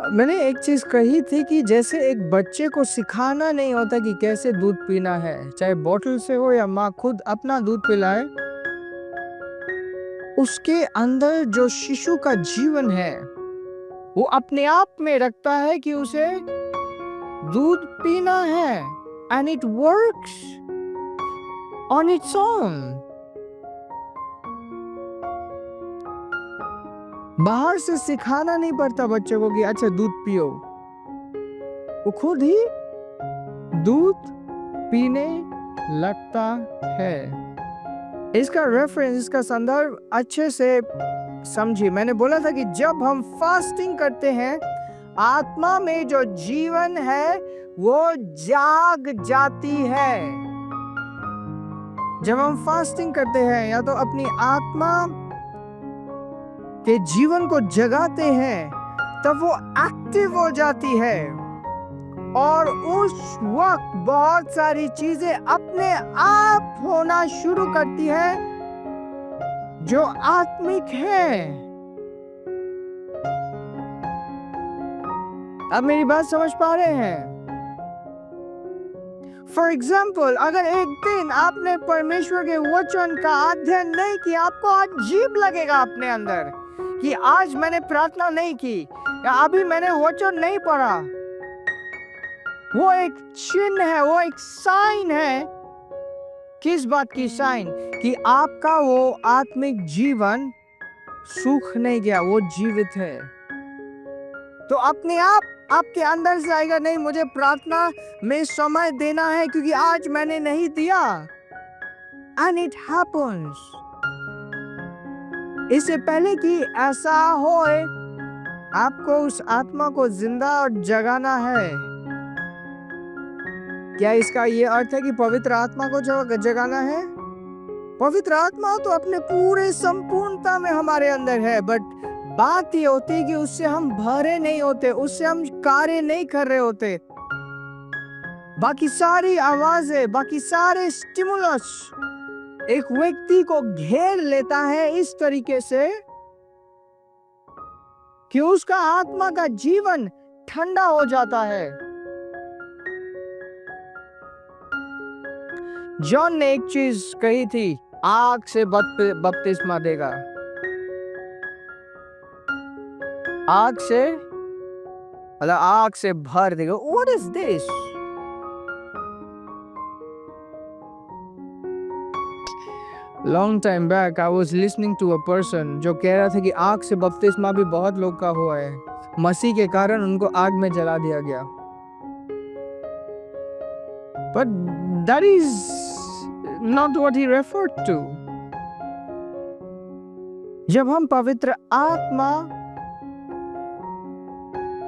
मैंने एक चीज कही थी कि जैसे एक बच्चे को सिखाना नहीं होता कि कैसे दूध पीना है, चाहे बोतल से हो या माँ खुद अपना दूध पिलाए, उसके अंदर जो शिशु का जीवन है वो अपने आप में रखता है कि उसे दूध पीना है, and it works on its own. बाहर से सिखाना नहीं पड़ता बच्चे को कि अच्छा दूध पियो, वो खुद ही दूध पीने लगता है। इसका रेफरेंस, इसका संदर्भ अच्छे से समझिए। मैंने बोला था कि जब हम फास्टिंग करते हैं, आत्मा में जो जीवन है वो जाग जाती है। जब हम फास्टिंग करते हैं या तो अपनी आत्मा के जीवन को जगाते हैं, तब वो एक्टिव हो जाती है और उस वक्त बहुत सारी चीजें अपने आप होना शुरू करती है जो आत्मिक है। अब मेरी बात समझ पा रहे हैं? फॉर एग्जाम्पल, अगर एक दिन आपने परमेश्वर के वचन का अध्ययन नहीं किया, आपको अजीब लगेगा अपने अंदर कि आज मैंने प्रार्थना नहीं की या अभी मैंने वचन नहीं पढ़ा। वो एक चिन्ह है, वो एक साइन है। किस बात की साइन? कि आपका वो आत्मिक जीवन सूख नहीं गया, वो जीवित है। तो अपने आप आपके अंदर से आएगा, नहीं मुझे प्रार्थना में समय देना है क्योंकि आज मैंने नहीं दिया, एंड इट हैपेंस। इससे पहले कि ऐसा होए, आपको उस आत्मा को जिंदा और जगाना है। क्या इसका ये अर्थ है कि पवित्र आत्मा को जगाना है? पवित्र आत्मा तो अपने पूरे संपूर्णता में हमारे अंदर है, बट बात ये होती है कि उससे हम भरे नहीं होते, उससे हम कार्य नहीं कर रहे होते। बाकी सारी आवाजें, बाकी सारे स्टिमुलस एक व्यक्ति को घेर लेता है इस तरीके से कि उसका आत्मा का जीवन ठंडा हो जाता है। जॉन ने एक चीज कही थी, आग से बपतिस्मा देगा। आग से मतलब आग से भर देगा। What is this? Long time back I was listening to a person जो कह रहा था कि आग से बपतिस्मा भी बहुत लोग का हुआ है, मसीह के कारण उनको आग में जला दिया गया। But that is not what he referred to. जब हम पवित्र आत्मा,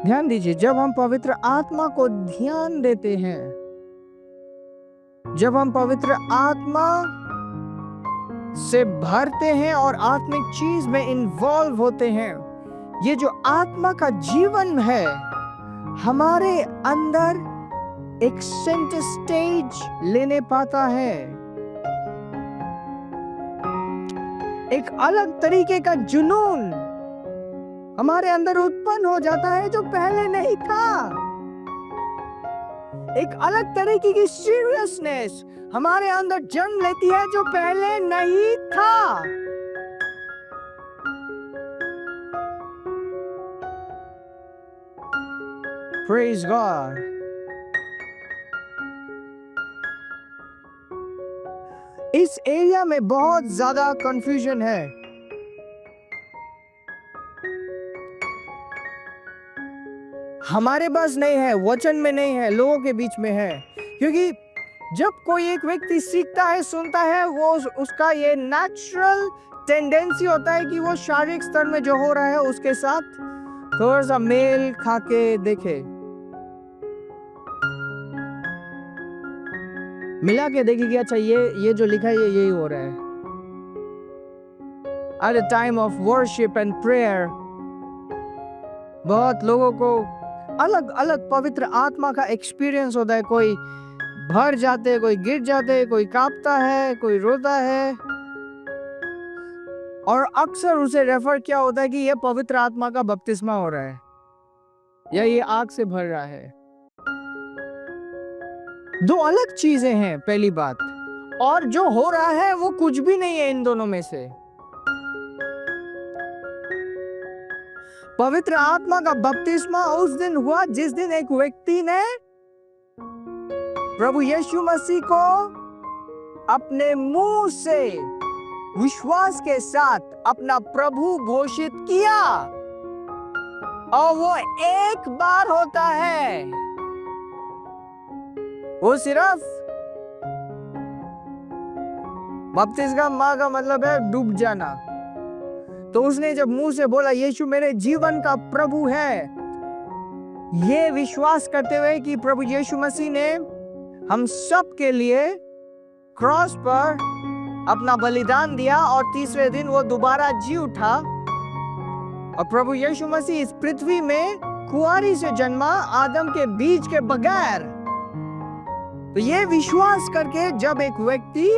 ध्यान दीजिए, जब हम पवित्र आत्मा को ध्यान देते हैं, जब हम पवित्र आत्मा से भरते हैं और आत्मिक चीज में इन्वॉल्व होते हैं, ये जो आत्मा का जीवन है हमारे अंदर एक सेंटर स्टेज लेने पाता है। एक अलग तरीके का जुनून हमारे अंदर उत्पन्न हो जाता है जो पहले नहीं था। एक अलग तरीके की सीरियसनेस हमारे अंदर जन्म लेती है जो पहले नहीं था। Praise God. इस एरिया में बहुत ज्यादा कंफ्यूजन है। हमारे पास नहीं है, वचन में नहीं है, लोगों के बीच में है। क्योंकि जब कोई एक व्यक्ति सीखता है, सुनता है, वो उसका ये नेचुरल टेंडेंसी होता है कि वो शारीरिक स्तर में जो हो रहा है उसके साथ थोड़ा सा मेल खा के देखे, मिला के देखे कि अच्छा ये जो लिखा है ये यही हो रहा है। At the time of worship and prayer बहुत लोगों को अलग अलग पवित्र आत्मा का एक्सपीरियंस होता है। कोई भर जाते हैं, कोई गिर जाते हैं, कोई कांपता है, कोई रोता है, और अक्सर उसे रेफर किया होता है कि यह पवित्र आत्मा का बपतिस्मा हो रहा है या ये आग से भर रहा है? दो अलग चीजें हैं, पहली बात। और जो हो रहा है वो कुछ भी नहीं है इन दोनों में से। पवित्र आत्मा का बपतिस्मा उस दिन हुआ जिस दिन एक व्यक्ति ने प्रभु यीशु मसीह को अपने मुंह से विश्वास के साथ अपना प्रभु घोषित किया। और वो एक बार होता है, वो सिर्फ बपतिस्मा का मतलब है डूब जाना। तो उसने जब मुंह से बोला यीशु मेरे जीवन का प्रभु है, ये विश्वास करते हुए कि प्रभु यीशु मसीह ने हम सब के लिए क्रॉस पर अपना बलिदान दिया और तीसरे दिन वो दोबारा जी उठा, और प्रभु यीशु मसीह इस पृथ्वी में कुंवारी से जन्मा, आदम के बीज के बगैर। तो ये विश्वास करके जब एक व्यक्ति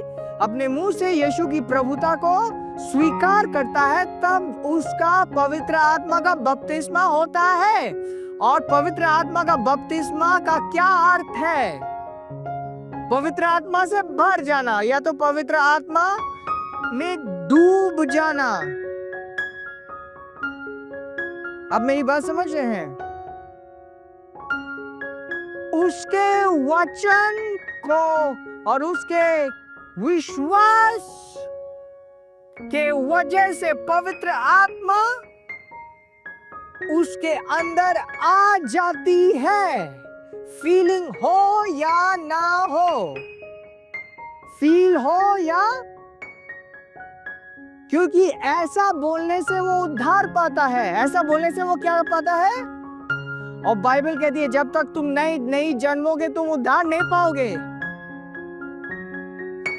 अपने मुंह से यीशु की प्रभुता को स्वीकार करता है, तब उसका पवित्र आत्मा का बपतिस्मा होता है। और पवित्र आत्मा का बपतिस्मा का क्या अर्थ है? पवित्र आत्मा से भर जाना, या तो पवित्र आत्मा में डूब जाना। अब मेरी बात समझ रहे हैं? उसके वचन को और उसके विश्वास के वजह से पवित्र आत्मा उसके अंदर आ जाती है। फीलिंग हो या ना हो, फील हो या, क्योंकि ऐसा बोलने से वो उद्धार पाता है। ऐसा बोलने से वो क्या पाता है? और बाइबल कहती है जब तक तुम नहीं जन्मोगे तुम उद्धार नहीं पाओगे।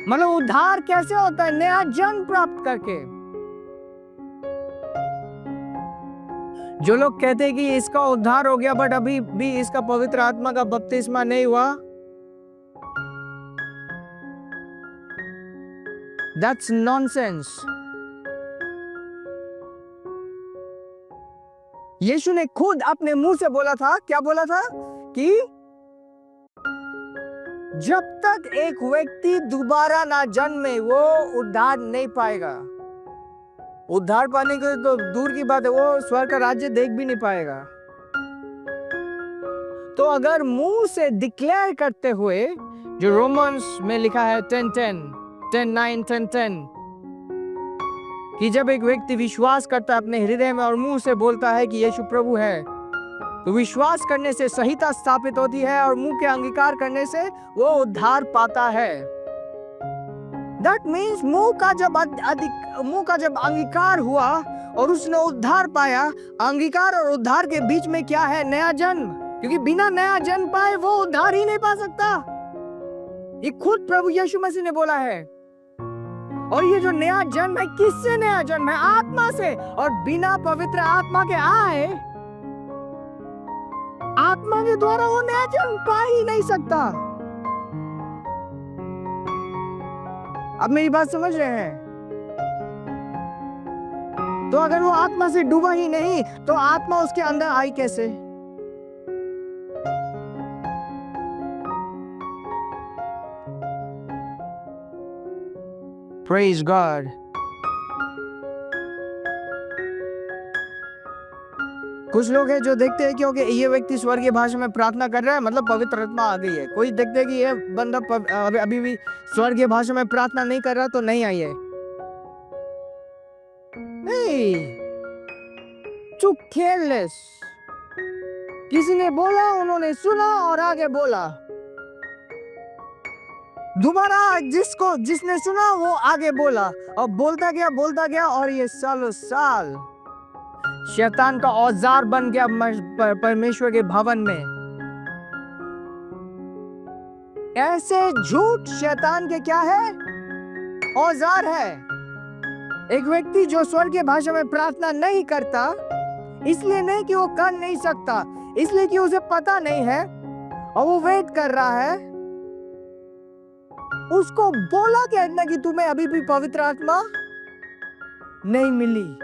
मतलब उद्धार कैसे होता है? नया जन्म प्राप्त करके। जो लोग कहते हैं कि इसका उद्धार हो गया बट अभी भी इसका पवित्र आत्मा का बपतिस्मा नहीं हुआ, that's nonsense। यीशु ने खुद अपने मुंह से बोला था, क्या बोला था? कि जब तक एक व्यक्ति दोबारा ना जन्मे वो उद्धार नहीं पाएगा। उद्धार पाने के तो दूर की बात है, वो स्वर्ग का राज्य देख भी नहीं पाएगा। तो अगर मुंह से डिक्लेयर करते हुए, जो रोमन्स में लिखा है 10:9 कि जब एक व्यक्ति विश्वास करता है अपने हृदय में और मुंह से बोलता है कि यीशु प्रभु है, तो विश्वास करने से संहिता स्थापित होती है और मुंह के अंगीकार करने से वो उद्धार पाता है। That means मुंह का जब अंगीकार हुआ और उसने उद्धार पाया, अंगीकार और उद्धार के बीच में क्या है? नया जन्म। क्योंकि बिना नया जन्म पाए वो उद्धार ही नहीं पा सकता। ये खुद प्रभु यीशु मसीह ने बोला है। और ये जो नया जन्म है, किससे नया जन्म है? आत्मा से। और बिना पवित्र आत्मा के आए, आत्मा के द्वारा वो नया जन्म पा ही नहीं सकता। अब मेरी बात समझ रहे हैं? तो अगर वो आत्मा से डूबा ही नहीं तो आत्मा उसके अंदर आई कैसे? Praise God। कुछ लोग हैं जो देखते हैं क्योंकि ये व्यक्ति स्वर्गीय भाषा में प्रार्थना कर रहा है, मतलब पवित्र आत्मा आ गई है। कोई देखते हैं कि ये बंदा अभी भी स्वर्गीय भाषा में प्रार्थना नहीं कर रहा तो नहीं आई है। नहीं, टू केयरलेस। किसी ने बोला, उन्होंने सुना और आगे बोला। दोबारा जिसने सुना वो आगे बोला और बोलता गया और ये सालों साल शैतान का औजार बन गया परमेश्वर के भवन में। ऐसे झूठ शैतान के क्या है? औजार है। एक व्यक्ति जो स्वर्गीय भाषा में प्रार्थना नहीं करता, इसलिए नहीं कि वो कर नहीं सकता, इसलिए कि उसे पता नहीं है और वो वेट कर रहा है। उसको बोला क्या इतना कि तुम्हें अभी भी पवित्र आत्मा नहीं मिली,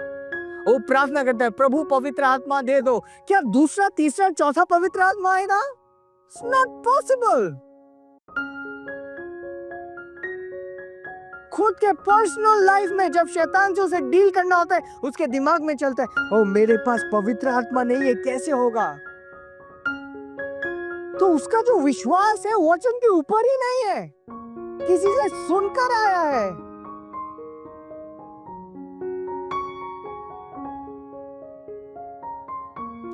वो प्रार्थना करता है, प्रभु पवित्र आत्मा दे दो। क्या दूसरा, तीसरा, चौथा पवित्र आत्मा आएगा? It's not possible. खुद के पर्सनल लाइफ में जब शैतान से उसे डील करना होता है, उसके दिमाग में चलता है, ओ मेरे पास पवित्र आत्मा नहीं है, कैसे होगा? तो उसका जो विश्वास है वचन के ऊपर ही नहीं है, किसी से सुनकर आया है।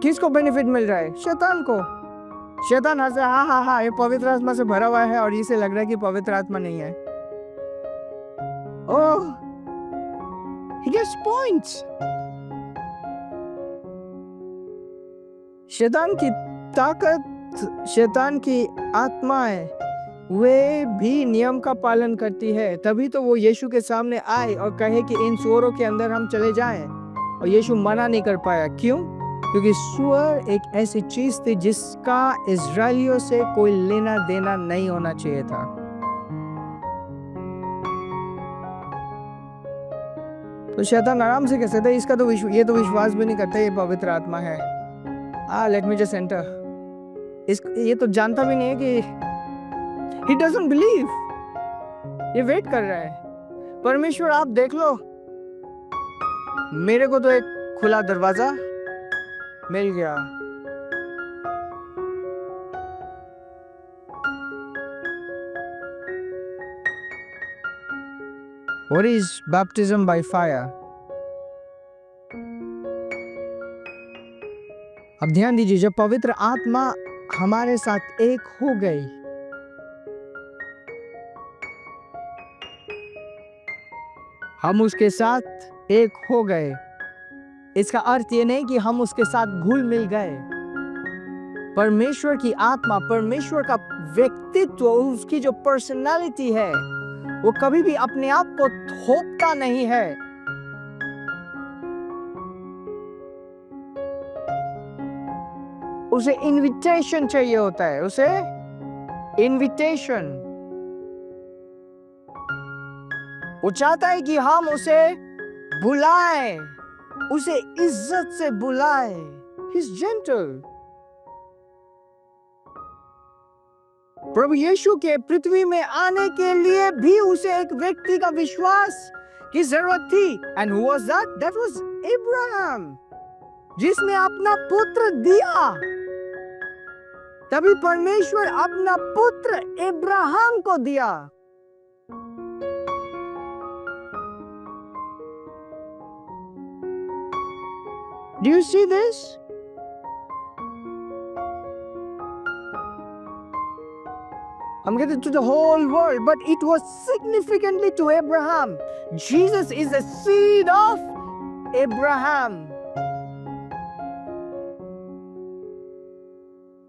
किसको बेनिफिट मिल रहा है? शैतान को। शैतान हंस रहा है, हाँ हाँ हाँ, ये पवित्र आत्मा से भरा हुआ है और इसे लग रहा है कि पवित्र आत्मा नहीं है। ओह, he gets points. शैतान की ताकत, शैतान की आत्माएं वे भी नियम का पालन करती है। तभी तो वो यीशु के सामने आए और कहे कि इन सुअरों के अंदर हम चले जाएं, और यीशु मना नहीं कर पाया। क्यों? क्योंकि सुअर एक ऐसी चीज थी जिसका इजराइलियों से कोई लेना देना नहीं होना चाहिए था। तो शैतान आराम से कह सकता है, इसका तो ये तो विश्वास भी नहीं करता ये पवित्र आत्मा है। Let me just enter. ये तो जानता भी नहीं है कि he doesn't believe, ये वेट कर रहा है। परमेश्वर आप देख लो, मेरे को तो एक खुला दरवाजा मिल गया। What is baptism by fire? अब ध्यान दीजिए, जब पवित्र आत्मा हमारे साथ एक हो गई, हम उसके साथ एक हो गए, इसका अर्थ ये नहीं कि हम उसके साथ घुल मिल गए। परमेश्वर की आत्मा, परमेश्वर का व्यक्तित्व, उसकी जो पर्सनालिटी है, वो कभी भी अपने आप को थोपता नहीं है। उसे इनविटेशन चाहिए होता है, उसे इनविटेशन। वो चाहता है कि हम उसे बुलाएं, उसे इज्जत से बुलाएं। He's gentle. प्रभु यीशु के पृथ्वी में आने के लिए भी उसे एक व्यक्ति का विश्वास की जरूरत थी। And who was that? That was Abraham, जिसने अपना पुत्र दिया। तभी परमेश्वर अपना पुत्र अब्राहम को दिया। Do you see this? I'm getting to the whole world, but it was significantly to Abraham. Jesus is the seed of Abraham.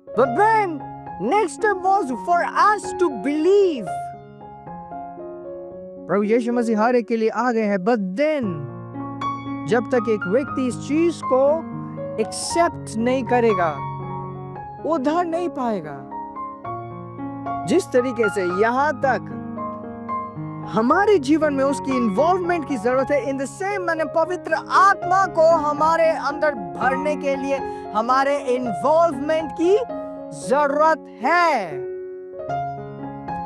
But then, next step was for us to believe. प्रभु यीशु मसीह हर एक के लिए आ गए हैं, but then, जब तक एक व्यक्ति इस चीज को एक्सेप्ट नहीं करेगा, वो उद्धार नहीं पाएगा। जिस तरीके से यहां तक हमारे जीवन में उसकी इन्वॉल्वमेंट की जरूरत है, इन द सेम मैंने पवित्र आत्मा को हमारे अंदर भरने के लिए हमारे इन्वॉल्वमेंट की जरूरत है।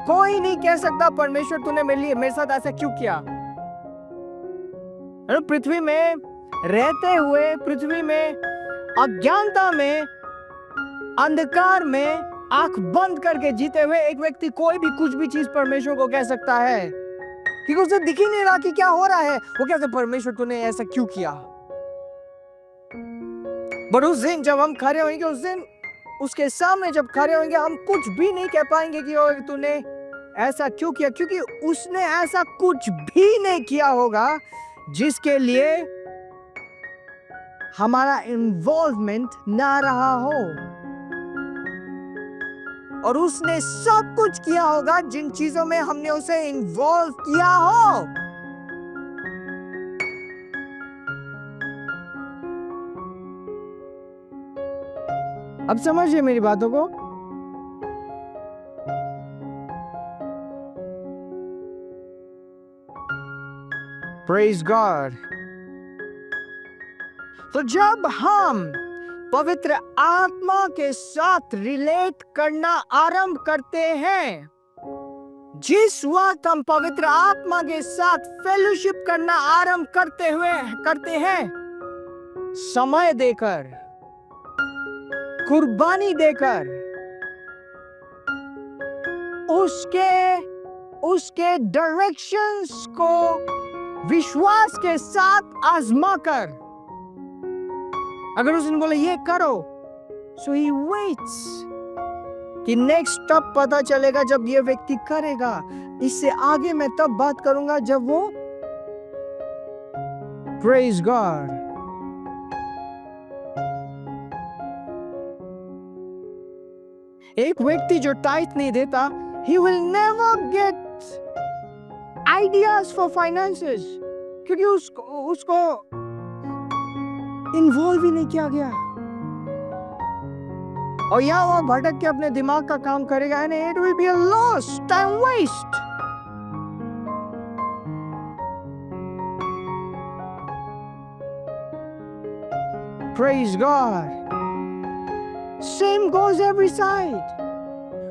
कोई नहीं कह सकता परमेश्वर तूने मेरे साथ ऐसा क्यों किया। पृथ्वी में रहते हुए, पृथ्वी में अज्ञानता में, अंधकार में आंख बंद करके जीते हुए एक व्यक्ति कोई भी कुछ भी चीज परमेश्वर को कह सकता है, क्योंकि उसे दिख ही नहीं रहा कि क्या हो रहा है। वो कहते परमेश्वर तूने ऐसा क्यों किया। बट उस दिन जब हम खड़े होंगे, उस दिन उसके सामने जब खड़े होंगे, हम कुछ भी नहीं कह पाएंगे कि तूने ऐसा क्यों किया, क्योंकि उसने ऐसा कुछ भी नहीं किया होगा जिसके लिए हमारा इन्वॉल्वमेंट ना रहा हो। और उसने सब कुछ किया होगा जिन चीजों में हमने उसे इन्वॉल्व किया हो। अब समझिए मेरी बातों को। Praise God. तो जब हम पवित्र आत्मा के साथ रिलेट करना आरंभ करते हैं, जिस वक्त हम पवित्र आत्मा के साथ फेलोशिप करना आरंभ करते हैं, समय देकर, कुर्बानी देकर, उसके डायरेक्शंस को विश्वास के साथ आजमा कर, अगर उसने बोला ये करो, सो ही वेट्स कि नेक्स्ट स्टेप पता चलेगा जब ये व्यक्ति करेगा। इससे आगे मैं तब बात करूंगा जब वो प्रेज गॉड। एक व्यक्ति जो टाइट नहीं देता, he will never get ideas for finances, क्योंकि उसको इन्वॉल्व ही नहीं किया गया, और यहाँ वहां भटक के अपने दिमाग का काम करेगा, and it will be a loss, time waste. Praise God. Same goes every side.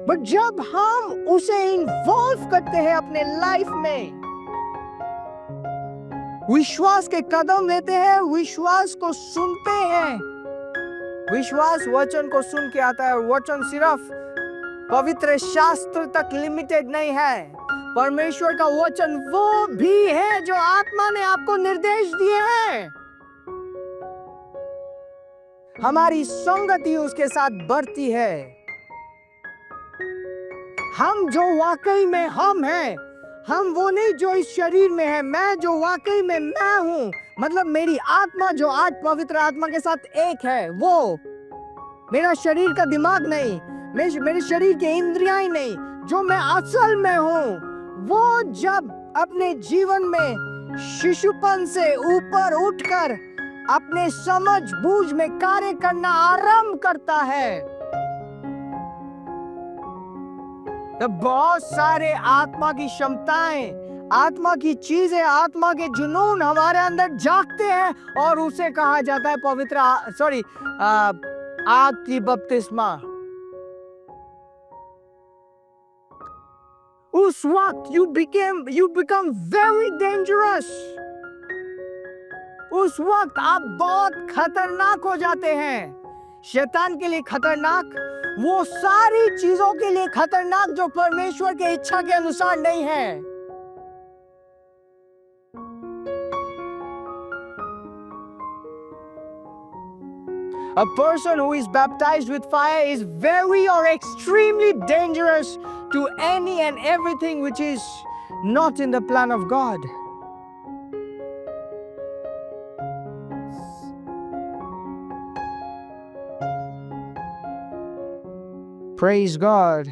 But जब हम उसे इन्वॉल्व करते हैं अपने लाइफ में, विश्वास के कदम लेते हैं, विश्वास को सुनते हैं। विश्वास वचन को सुन के आता है, और वचन सिर्फ पवित्र शास्त्र तक लिमिटेड नहीं है। परमेश्वर का वचन वो भी है जो आत्मा ने आपको निर्देश दिए हैं। हमारी संगति उसके साथ बढ़ती है। हम जो वाकई में हम हैं, हम वो नहीं जो इस शरीर में है, मैं जो वाकई में मैं हूं, मतलब मेरी आत्मा जो आज पवित्र आत्मा के साथ एक है, वो मेरा शरीर का दिमाग नहीं, मेरे शरीर के इंद्रियां ही नहीं, जो मैं असल में हूं, वो जब अपने जीवन में शिशुपन से ऊपर उठकर अपने समझ बूझ में कार्य करना आरंभ करता है, तो बहुत सारे आत्मा की क्षमताएं, आत्मा की चीजें, आत्मा के जुनून हमारे अंदर जागते हैं, और उसे कहा जाता है पवित्र आग की बपतिस्मा। उस वक्त you become very dangerous. उस वक्त आप बहुत खतरनाक हो जाते हैं। शैतान के लिए खतरनाक, वो सारी चीजों के लिए खतरनाक जो परमेश्वर के इच्छा के अनुसार नहीं है। A person who is baptized with fire is very or extremely dangerous to any and everything which is not in the plan of God. Praise God.